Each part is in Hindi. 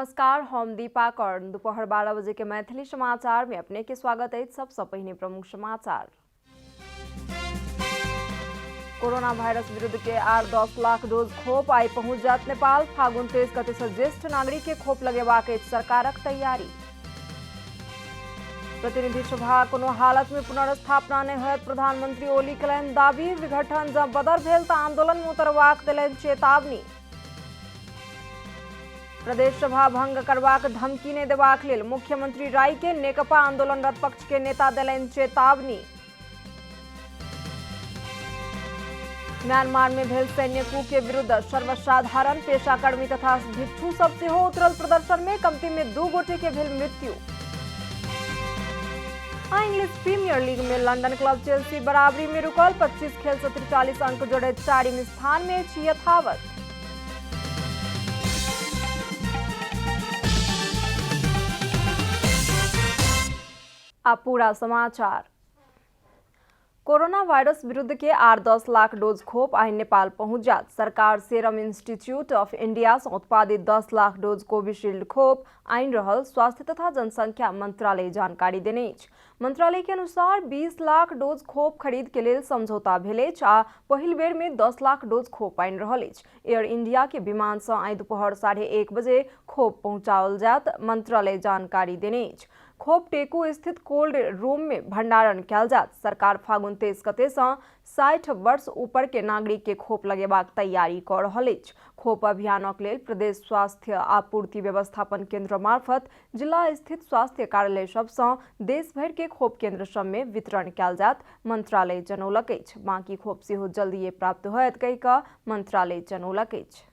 नमस्कार, हम दीपा कौर। दोपहर 12 बजे के मैथिली समाचार में अपने के स्वागत है। सबसे पहले प्रमुख समाचार। कोरोना वायरस विरुद्ध के 8-10 लाख डोज खोप आई पहुंच जात नेपाल। फागुन 23 गते से ज्येष्ठ नागरिक के खोप लगेबाक सरकारक तैयारी। प्रतिनिधि सभा कोनो हालत में पुनर्स्थापना नहीं होयत, प्रधानमंत्री ओली कयलनि दाबी। विघटन जब बदर भेल तऽ आंदोलन में उतरबाक देलनि चेतावनी। प्रदेश सभा भंग करबाक धमकी नहीं देबाक लेल मुख्यमंत्री राय के नेकपा आंदोलनरत पक्ष के नेता देलनि चेतावनी। म्यांमार में भेल सैन्य कू के विरुद्ध सर्वसाधारण पेशाकर्मी तथा भिक्षु सब सेहो उतरल प्रदर्शन में। कमती में 2 गोटे के भेल मृत्यु। इंग्लिश प्रीमियर लीग में लंदन क्लब चेल्सी बराबरी में रुकल। 25 खेल से 43 अंक जोड़े 4वीं स्थान में यथावत। अब पूरा समाचार। कोरोना वायरस विरुद्ध के 8-10 लाख डोज खोप आई नेपाल पहुंच जात। सरकार सेरम इंस्टीट्यूट ऑफ इंडिया से उत्पादित 10 लाख डोज कोविशील्ड खोप आइन रहल स्वास्थ्य तथा जनसंख्या मंत्रालय जानकारी देने। मंत्रालय के अनुसार 20 लाख डोज खोप खरीद के लेल समझौता भेल आ पहिल बेर में 10 लाख डोज खोप आइन रहल। एयर इंडिया के विमान से आई दोपहर 1:30 बजे खोप पहुंचाओल जात, मंत्रालय जानकारी देने। खोप टेकू स्थित कोल्ड रूम में भंडारण कयल जात। सरकार फागुन 23 गते से 60 वर्ष ऊपर के नागरिक के खोप लगेबाक तैयारी कर रहल अछि। खोप अभियानक लेल प्रदेश स्वास्थ्य आपूर्ति व्यवस्थापन केंद्र मार्फत जिला स्थित स्वास्थ्य कार्यालय सब से देश भर के खोप केंद्र सब में वितरण कयल जात, मंत्रालय जनौलक अछि। बाकी खोप सेहो जल्दीए प्राप्त होयत कहि कऽ मंत्रालय जनौलक अछि।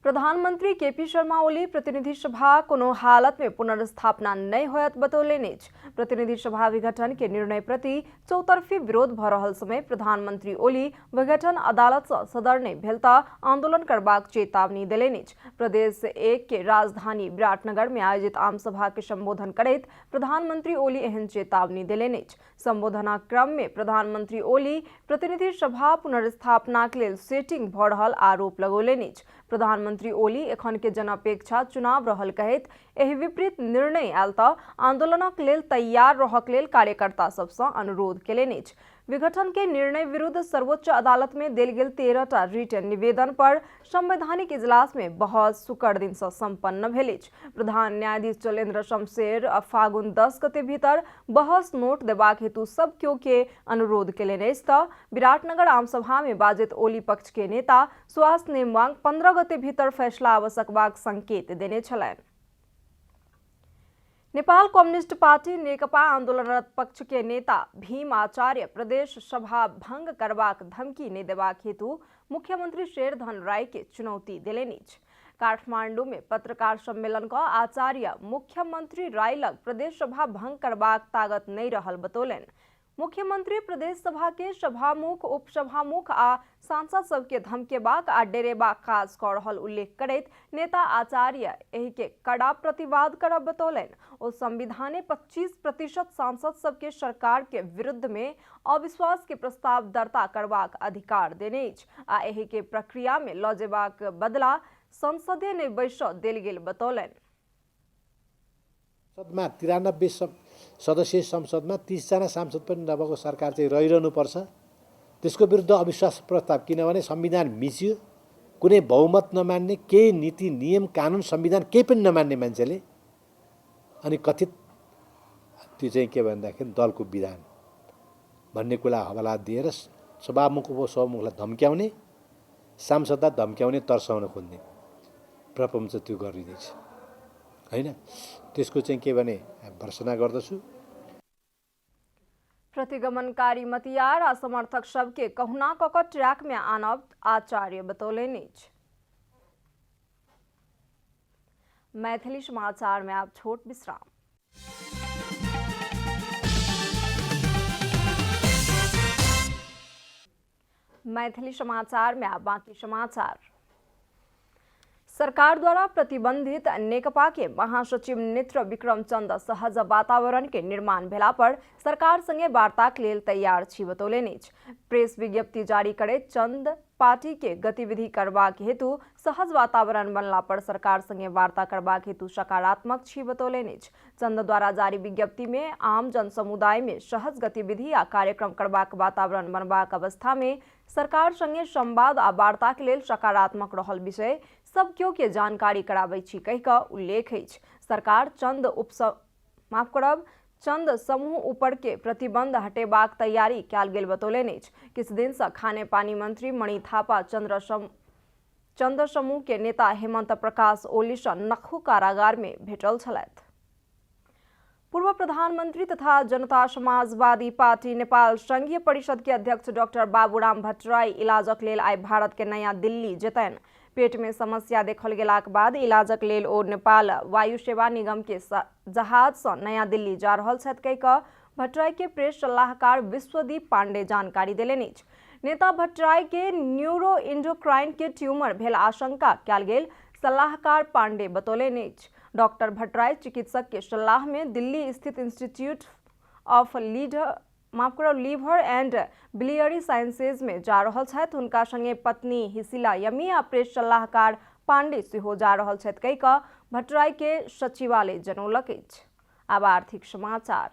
प्रधानमंत्री केपी शर्मा ओली प्रतिनिधि सभा कोनो हालत में पुनर्स्थापना नहीं होयत बतौलनि। प्रतिनिधि सभा विघटन के निर्णय प्रति चौतरफी विरोध भ रहल समय प्रधानमंत्री ओली विघटन अदालत से सदर नहीं भेल तऽ आंदोलन करबाक चेतावनी देलनि। प्रदेश 1 के राजधानी विराटनगर में आयोजित आम सभा के संबोधन करैत प्रधानमंत्री ओली एहन चेतावनी देलनि। संबोधनक क्रम में प्रधानमंत्री ओली प्रतिनिधि सभा पुनर्स्थापना के लेल सेटिंग भ रहल आरोप लगौलनि। प्रधानमंत्री ओली एखन के जनअपेक्षा चुनाव रहल कहैत एहि विपरीत निर्णय आयल तऽ आंदोलनक लेल तैयार रहक लेल कार्यकर्ता सब सँ अनुरोध केलनि। विघटन के निर्णय विरुद्ध सर्वोच्च अदालत में देल गेल 13टा रिटन निवेदन पर संवैधानिक इजलास में बहस शुक्र दिन से संपन्न भेल। प्रधान न्यायाधीश चलेन्द्र शमशेर फागुन 10 गते भीतर बहस नोट देबाक हेतु सब केओ के अनुरोध केलनि अछि तऽ विराटनगर आम सभा में बाजैत ओली पक्ष के नेता स्वास्थ्य नेमांग 15 गते भीतर फैसला आवश्यकबाक संकेत देने छलनि। नेपाल कम्युनिस्ट पार्टी नेकपा आंदोलनरत पक्ष के नेता भीम आचार्य प्रदेश सभा भंग करबाक धमकी नहीं देबाक हेतु मुख्यमंत्री शेरधन राय के चुनौती देलनि। काठमांडू में पत्रकार सम्मेलन का आचार्य मुख्यमंत्री राय लग प्रदेश सभा भंग करबाक ताकत नहीं रहल बतौलनि। मुख्यमंत्री प्रदेश सभा के सभामुख, उपसभामुख आ सांसद सबके धमकेबाक आ डेरेबाक काज कऽ रहल उल्लेख करैत नेता आचार्य एहि के कड़ा प्रतिवाद करब बतौलनि। ओ संविधाने 25% सांसद सबके सरकार के विरुद्ध में अविश्वास के प्रस्ताव दर्ता करबाक अधिकार देने अछि आ एहि के प्रक्रिया में लऽ जेबाक बदला संसदीय नहि बैसऽ देल गेल बतौलनि। 93 सदस्यीय संसदमा 30 जना सांसद पनि नभएको सरकार चाहिँ रहिरहनुपर्छ। त्यसको विरुद्ध अविश्वास प्रस्ताव, किनभने संविधान मिच्यो, कुनै बहुमत नमान्ने, केही नीति नियम कानुन संविधान केही पनि नमान्ने मान्छेले अनि कथित त्यो चाहिँ के भन्दाखेरि दलको विधान भन्ने कुरा हवाला दिएर सभामुख उपसभामुखलाई धम्क्याउने, सांसदलाई धम्क्याउने, तर्साउन खोज्ने प्रपञ्च त्यो गरिँदैछ हैन। त्यसको चाहिँ के भने भर्सना गर्दछु। प्रतिगमनकारी मतियार आ समर्थक सबके कहुना कऽ कऽ ट्रैक में आनब आचार्य बतौलनि। मैथिली समाचार में आप छोट विश्राम। मैथिली समाचार में आप बाकी समाचार। सरकार द्वारा प्रतिबंधित नेकपा के महासचिव नेत्र विक्रम चंद सहज वातावरण के निर्माण भेला पर सरकार संगे वार्ता के लेल तैयार छी बतौलनि। प्रेस विज्ञप्ति जारी करैत चंद पार्टी के गतिविधि करबाक हेतु सहज वातावरण बनला पर सरकार संगे वार्ता करबाक हेतु सकारात्मक छी बतौलनि। चंद द्वारा जारी विज्ञप्ति में आम जन समुदाय में सहज गतिविधि आ कार्यक्रम करबाक वातावरण बनबाक अवस्था में सरकार संगे संवाद आ वार्ता के लेल सकारात्मक रहल विषय सब केओ के जानकारी कराबै छी कहि कऽ उल्लेख अछि। सरकार चंद समूह ऊपर के प्रतिबंध हटेबाक तैयारी कयल गेल बतौलनि अछि। किछु दिन से खाने पानी मंत्री मणि थापा चंद समूह के नेता हेमंत प्रकाश ओली सँ नक्खू कारागार में भेटल छलथि। पूर्व प्रधानमंत्री तथा जनता समाजवादी पार्टी नेपाल संघीय परिषद के अध्यक्ष डॉक्टर बाबूराम भट्टराई इलाजक लेल आइ भारत के नया दिल्ली जेतैन। पेट में समस्या देखल गेलाक बाद इलाजक लेल ओ नेपाल वायु सेवा निगम के जहाज से नया दिल्ली जा रहल छथि कहि कऽ भट्टराई के प्रेस सलाहकार विश्वदीप पांडे जानकारी देलनि अछि। नेता भट्टराई के न्यूरो इंडोक्राइन के ट्यूमर भेल आशंका कयल गेल सलाहकार पांडे बतौलनि अछि। डॉक्टर भट्टराई चिकित्सक के सलाह में दिल्ली स्थित institute of liver and biliary sciences में जा रहल छथि। हुनका संगे पत्नी हिसिला यमी आ प्रेस सलाहकार पांडे सेहो जा रहल छथि कहि कऽ भट्टराई के सचिवालय जनौलक अछि। आब आर्थिक समाचार।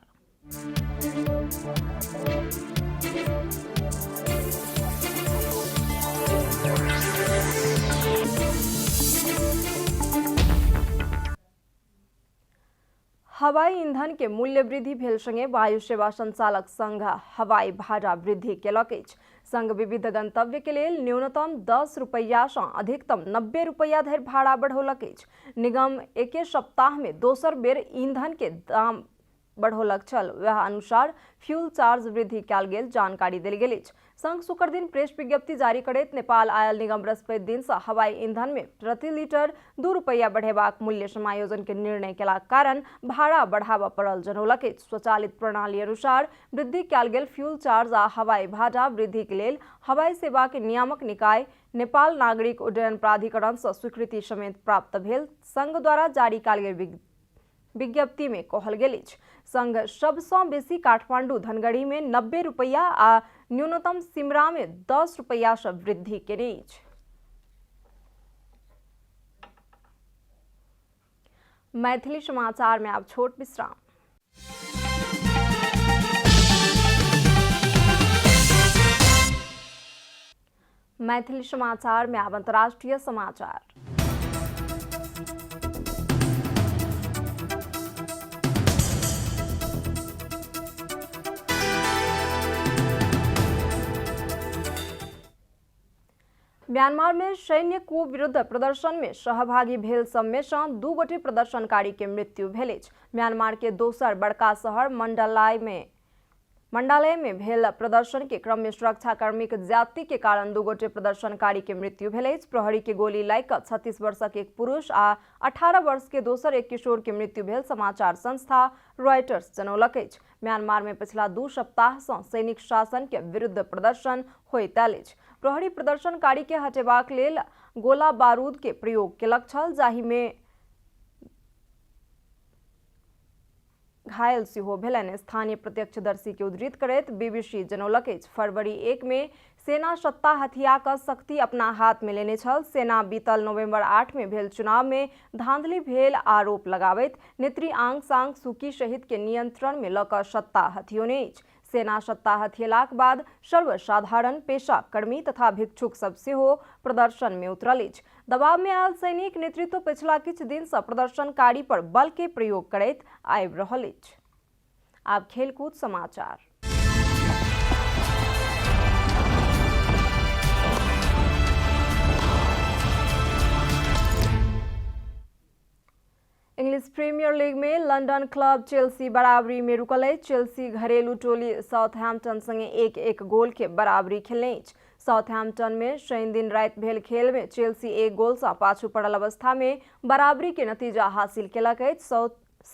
हवाई ईंधन के मूल्य वृद्धि भेल संगे वायु सेवा संचालक संघ हवाई भाड़ा वृद्धि केलक अछि। संघ विविध गंतव्य के लेल न्यूनतम 10 रुपैया सँ अधिकतम 90 रुपैया धरि भाड़ा बढ़ौलक अछि। निगम एके सप्ताह में दोसर बेर ईंधन के दाम बढ़ौलक छल, वह अनुसार फ्यूल चार्ज वृद्धि कयल गेल जानकारी देल गेल अछि। संघ शुक्र दिन प्रेस विज्ञप्ति जारी करैत नेपाल आयल निगम बृहस्पति दिन से हवाई ईंधन में प्रति लीटर 2 रुपैया बढ़ेबाक मूल्य समायोजन के निर्णय केलाक कारण भाड़ा बढ़ाबऽ पड़ल जनौलक अछि। स्वचालित प्रणाली अनुसार वृद्धि कयल गेल फ्यूल चार्ज आ हवाई भाड़ा वृद्धि के लेल हवाई सेवा के नियामक निकाय नेपाल नागरिक उड्डयन प्राधिकरण से स्वीकृति समेत प्राप्त भेल संघ द्वारा जारी कयल गेल विज्ञप्ति में कहल गेल अछि। संघ सबसँ बेसी काठमांडू धनगढ़ी में 90 रुपैया आ न्यूनतम सिमरा में 10 रुपैया से वृद्धि केने अछि। मैथिली समाचार में आब छोट विश्राम। मैथिली समाचार में आब अंतर्राष्ट्रीय समाचार। म्यांमार में सैन्य कूप विरुद्ध प्रदर्शन में सहभागी भेल सब में सँ 2 गोटे प्रदर्शनकारी के मृत्यु भेल अछि। म्यांमार के दोसर बड़का शहर मंडालय में भेल प्रदर्शन के क्रम में सुरक्षाकर्मी के ज्यादती के कारण 2 गोटे प्रदर्शनकारी के मृत्यु भेल अछि। प्रहरी के गोली लागि कऽ 36 वर्षक एक पुरुष आ 18 वर्ष के दोसर एक किशोर के मृत्यु भेल समाचार संस्था रॉयटर्स जनौलक अछि। म्यांमार में पिछला 2 सप्ताह से सैनिक शासन के विरुद्ध प्रदर्शन होइत आयल अछि। प्रहरी प्रदर्शनकारी के हटेबाक लेल गोला बारूद के प्रयोग केलक छल, जाहि में घायल सेहो भेलनि। स्थानीय प्रत्यक्षदर्शी के उद्धृत करैत बीबीसी जनौलक अछि। फरवरी 1 में सेना सत्ता हथिया कऽ शक्ति अपना हाथ में लेने छल। सेना बीतल नवंबर 8 में भेल चुनाव में धांधली भेल आरोप लगाबैत नेत्री आंग सान सूकी सहित के नियंत्रण में लऽ कऽ सत्ता हथियौने अछि। सेना सत्ता हथियेलाक बाद सर्वसाधारण पेशा कर्मी तथा भिक्षुक सब सेहो प्रदर्शन में उतरल अछि। दबाव में आयल सैनिक नेतृत्व पिछला किछु दिन से प्रदर्शनकारी पर बल के प्रयोग करैत आबि रहल अछि। आब खेलकूद समाचार। इंग्लिश प्रीमियर लीग में लंदन क्लब चेल्सी बराबरी में रुकल अछि। चेल्सी घरेलू टोली साउथहैम्पटन संगे 1-1 गोल के बराबरी खेलने अछि। साउथहैम्पटन में शनि दिन राति भेल खेल में चेल्सी 1 गोल से पाछू पड़ल अवस्था में बराबरी के नतीजा हासिल केलक अछि।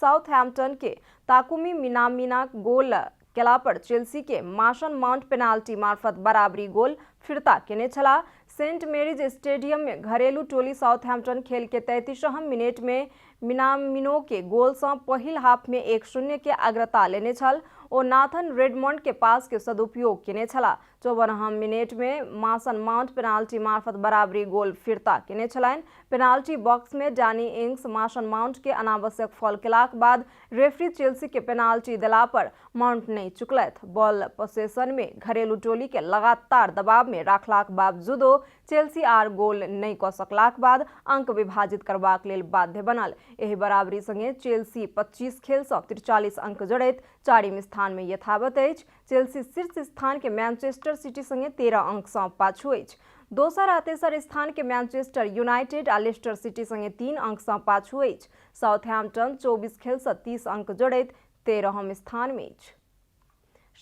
साउथहैम्पटन के ताकुमी मिनामिना गोल केला पर चेल्सी के मासन माउंट पेनाल्टी मार्फत बराबरी गोल फिरता केने छला। सेंट मेरीज स्टेडियम में घरेलू टोली साउथहैम्पटन खेल के 33 मिनट में मिनामिनो के गोल से पहिल हाफ में 1-0 के अग्रता लेने छल। ओ नाथन रेडमंड के पास के सदुपयोग किने छला। 54 मिनट में मासन माउंट पेनाल्टी मार्फत बराबरी गोल फिर्ता किने छलाइन। पेनाल्टी बॉक्स में डैनी इंग्स मासन माउंट के अनावश्यक फॉल केलाक बाद रेफरी चेल्सी के पेनाल्टी दिला पर माउंट नहीं चुकलैथ। बॉल पोसेशन में घरेलू टोली के लगातार दबाव में राखलाक बावजूदो चेल्सी आर गोल नहीं क सकलाक बाद अंक विभाजित करबाक लेल बाध्य बनल। एही बराबरी संगे चेल्सी 25 खेल सँ 43 अंक जोड़ैत 4म स्थान में यथावत अछि। चेल्सी शीर्ष स्थान के मैनचेस्टर सिटी संगे 13 अंक सँ पाछू अछि। दोसर आ तेसर स्थान के मैनचेस्टर यूनाइटेड आ लेस्टर सिटी संगे 3 अंक सँ पाछू अछि। साउथहैम्पटन 24 खेल सँ 30 अंक जोड़ैत 13म स्थान में अछि।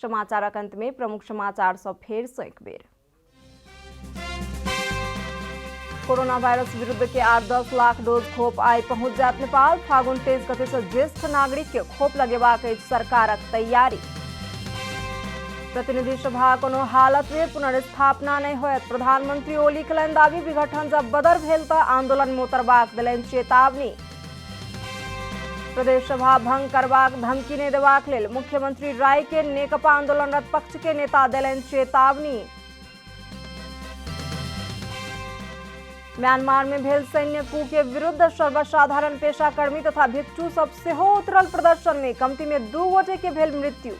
समाचारक अंत में प्रमुख समाचार सब फेर सँ एक बेर। कोरोना वायरस विरुद्ध के 8-10 लाख डोज खोप आई पहुंच जात नेपाल। फागुन 23 गते से ज्येष्ठ नागरिक के खोप लगेबाक अछि सरकारक तैयारी। प्रतिनिधि सभा कोनो हालत में पुनर्स्थापना नहीं होयत प्रधानमंत्री ओली कलन दावी। विघटन जब बदर भेल त आंदोलन में उतरबाक देलनि चेतावनी। प्रदेश सभा भंग करबाक धमकी नहीं देबाक लेल मुख्यमंत्री राय के नेकपा आंदोलनरत पक्ष के नेता देलनि चेतावनी। म्यांमार में भेल सैन्य कू के विरुद्ध सर्वसाधारण पेशाकर्मी तथा भिक्षु सब सेहो उतरल प्रदर्शन में। कमती में 2 गोटे के भेल मृत्यु।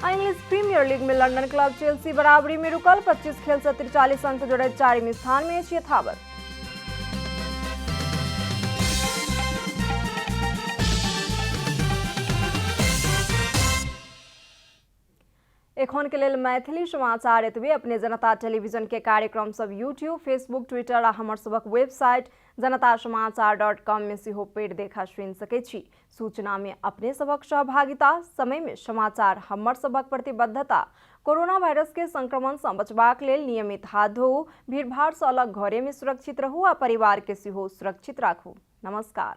इंग्लिश प्रीमियर लीग में लंदन क्लब चेल्सी बराबरी में रुकल। 25 खेल से 43 अंक जोड़े 4म स्थान में अछि यथावत। एखन के लेल मैथिली समाचार एतबे। अपने जनता टेलीविजन के कार्यक्रम सब यूट्यूब, फेसबुक, ट्विटर आ हमर सबक वेबसाइट जनतासमाचार.com में सेहो पेड़ देखा सुनि सकै छी। सूचना में अपने सबक सहभागिता, समय में समाचार हमर सबक प्रतिबद्धता। कोरोना वायरस के संक्रमण से बचबाक लेल नियमित हाथ धोऊ, भीड़भाड़ से अलग घरे में सुरक्षित रहू आ परिवार के सेहो सुरक्षित राखू। नमस्कार।